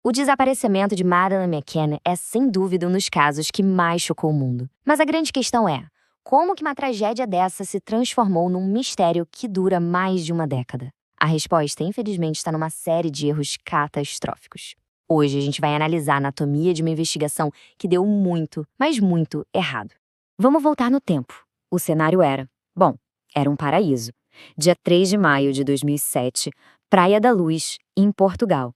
O desaparecimento de Madeleine McCann é, sem dúvida, um dos casos que mais chocou o mundo. Mas a grande questão é, como que uma tragédia dessa se transformou num mistério que dura mais de uma década? A resposta, infelizmente, está numa série de erros catastróficos. Hoje a gente vai analisar a anatomia de uma investigação que deu muito, mas muito errado. Vamos voltar no tempo. O cenário era um paraíso. Dia 3 de maio de 2007, Praia da Luz, em Portugal.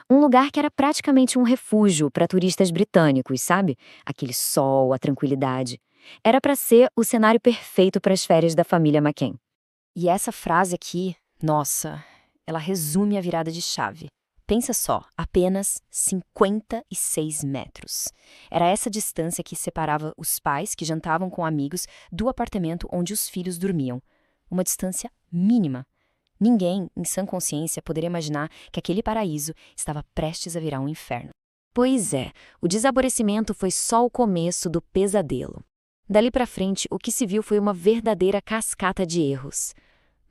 Um lugar que era praticamente um refúgio para turistas britânicos, sabe? Aquele sol, a tranquilidade. Era para ser o cenário perfeito para as férias da família McCann. E essa frase aqui, nossa, ela resume a virada de chave. Pensa só, apenas 56 metros. Era essa distância que separava os pais que jantavam com amigos do apartamento onde os filhos dormiam. Uma distância mínima. Ninguém, em sã consciência, poderia imaginar que aquele paraíso estava prestes a virar um inferno. Pois é, o desaparecimento foi só o começo do pesadelo. Dali para frente, o que se viu foi uma verdadeira cascata de erros.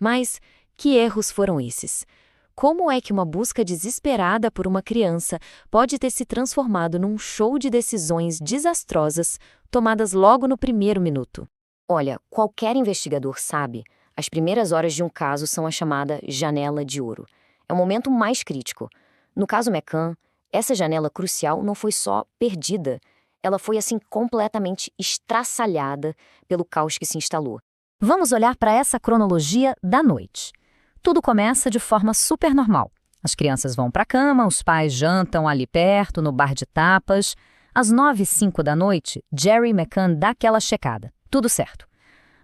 Mas que erros foram esses? Como é que uma busca desesperada por uma criança pode ter se transformado num show de decisões desastrosas tomadas logo no primeiro minuto? Olha, qualquer investigador sabe, as primeiras horas de um caso são a chamada janela de ouro. É o momento mais crítico. No caso McCann, essa janela crucial não foi só perdida, ela foi assim completamente estraçalhada pelo caos que se instalou. Vamos olhar para essa cronologia da noite. Tudo começa de forma super normal. As crianças vão para a cama, os pais jantam ali perto, no bar de tapas. Às 9h05 da noite, Jerry McCann dá aquela checada. Tudo certo.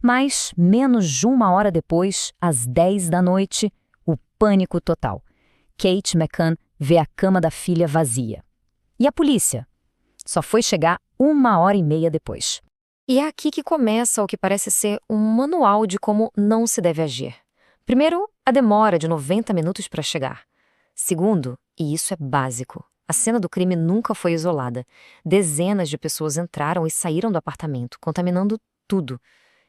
Mas, menos de uma hora depois, às 10 da noite, o pânico total. Kate McCann vê a cama da filha vazia. E a polícia? Só foi chegar 1h30 depois. E é aqui que começa o que parece ser um manual de como não se deve agir. Primeiro, a demora de 90 minutos para chegar. Segundo, e isso é básico, a cena do crime nunca foi isolada. Dezenas de pessoas entraram e saíram do apartamento, contaminando tudo.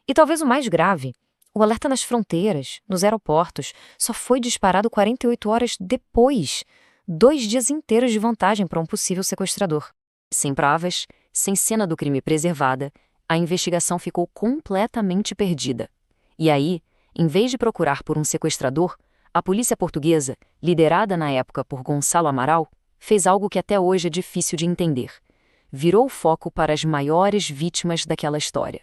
E talvez o mais grave, o alerta nas fronteiras, nos aeroportos, só foi disparado 48 horas depois. 2 dias inteiros de vantagem para um possível sequestrador. Sem provas, sem cena do crime preservada, a investigação ficou completamente perdida. E aí, em vez de procurar por um sequestrador, a polícia portuguesa, liderada na época por Gonçalo Amaral, fez algo que até hoje é difícil de entender. Virou o foco para as maiores vítimas daquela história.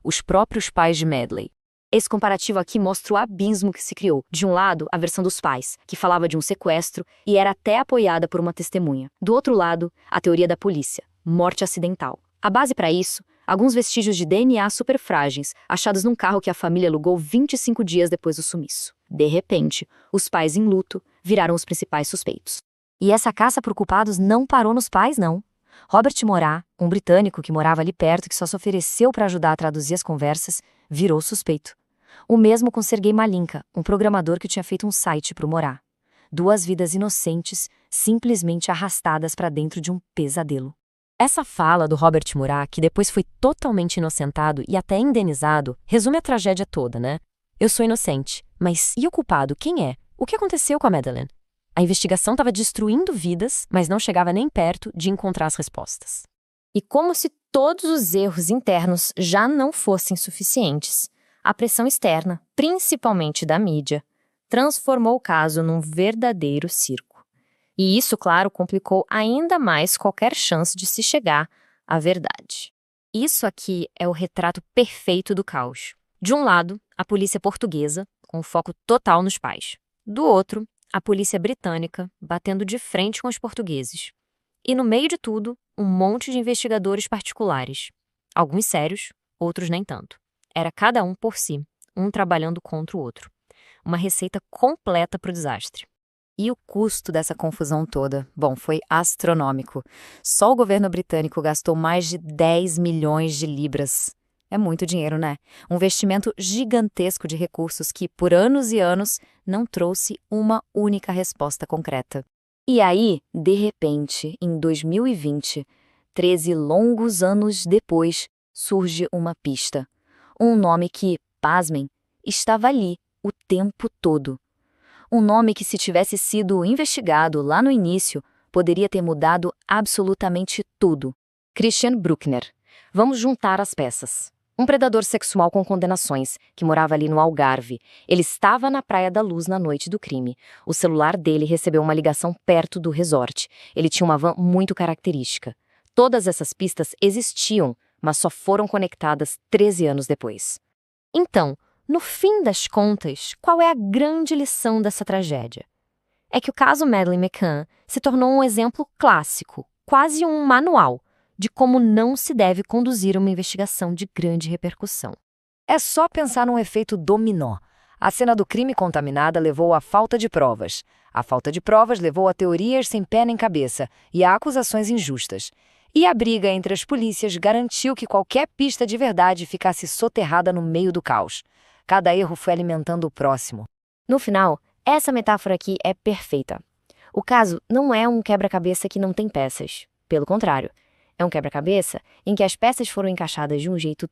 Os próprios pais de Madeleine. Esse comparativo aqui mostra o abismo que se criou. De um lado, a versão dos pais, que falava de um sequestro e era até apoiada por uma testemunha. Do outro lado, a teoria da polícia, morte acidental. A base para isso, alguns vestígios de DNA super frágeis, achados num carro que a família alugou 25 dias depois do sumiço. De repente, os pais em luto viraram os principais suspeitos. E essa caça por culpados não parou nos pais, não. Robert Morat, um britânico que morava ali perto e que só se ofereceu para ajudar a traduzir as conversas, virou suspeito. O mesmo com Sergei Malinka, um programador que tinha feito um site para o Morat. 2 vidas inocentes, simplesmente arrastadas para dentro de um pesadelo. Essa fala do Robert Morat, que depois foi totalmente inocentado e até indenizado, resume a tragédia toda, né? Eu sou inocente, mas e o culpado, quem é? O que aconteceu com a Madeleine? A investigação estava destruindo vidas, mas não chegava nem perto de encontrar as respostas. E como se todos os erros internos já não fossem suficientes, a pressão externa, principalmente da mídia, transformou o caso num verdadeiro circo. E isso, claro, complicou ainda mais qualquer chance de se chegar à verdade. Isso aqui é o retrato perfeito do caos. De um lado, a polícia portuguesa, com foco total nos pais. Do outro, a polícia britânica, batendo de frente com os portugueses. E no meio de tudo, um monte de investigadores particulares. Alguns sérios, outros nem tanto. Era cada um por si, um trabalhando contra o outro. Uma receita completa para o desastre. E o custo dessa confusão toda? Bom, foi astronômico. Só o governo britânico gastou mais de 10 milhões de libras. É muito dinheiro, né? Um investimento gigantesco de recursos que, por anos e anos, não trouxe uma única resposta concreta. E aí, de repente, em 2020, 13 longos anos depois, surge uma pista. Um nome que, pasmem, estava ali o tempo todo. Um nome que, se tivesse sido investigado lá no início, poderia ter mudado absolutamente tudo. Christian Bruckner. Vamos juntar as peças. Um predador sexual com condenações, que morava ali no Algarve. Ele estava na Praia da Luz na noite do crime. O celular dele recebeu uma ligação perto do resort. Ele tinha uma van muito característica. Todas essas pistas existiam, mas só foram conectadas 13 anos depois. Então, no fim das contas, qual é a grande lição dessa tragédia? É que o caso Madeleine McCann se tornou um exemplo clássico, quase um manual, de como não se deve conduzir uma investigação de grande repercussão. É só pensar num efeito dominó. A cena do crime contaminada levou à falta de provas. A falta de provas levou a teorias sem pé nem cabeça e a acusações injustas. E a briga entre as polícias garantiu que qualquer pista de verdade ficasse soterrada no meio do caos. Cada erro foi alimentando o próximo. No final, essa metáfora aqui é perfeita. O caso não é um quebra-cabeça que não tem peças. Pelo contrário, é um quebra-cabeça em que as peças foram encaixadas de um jeito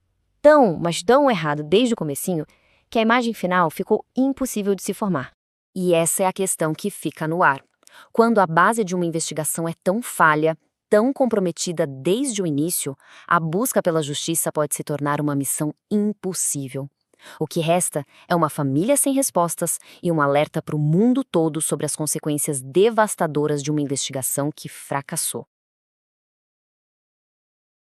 mas tão errado desde o comecinho, que a imagem final ficou impossível de se formar. E essa é a questão que fica no ar. Quando a base de uma investigação é tão falha, tão comprometida desde o início, a busca pela justiça pode se tornar uma missão impossível. O que resta é uma família sem respostas e um alerta para o mundo todo sobre as consequências devastadoras de uma investigação que fracassou.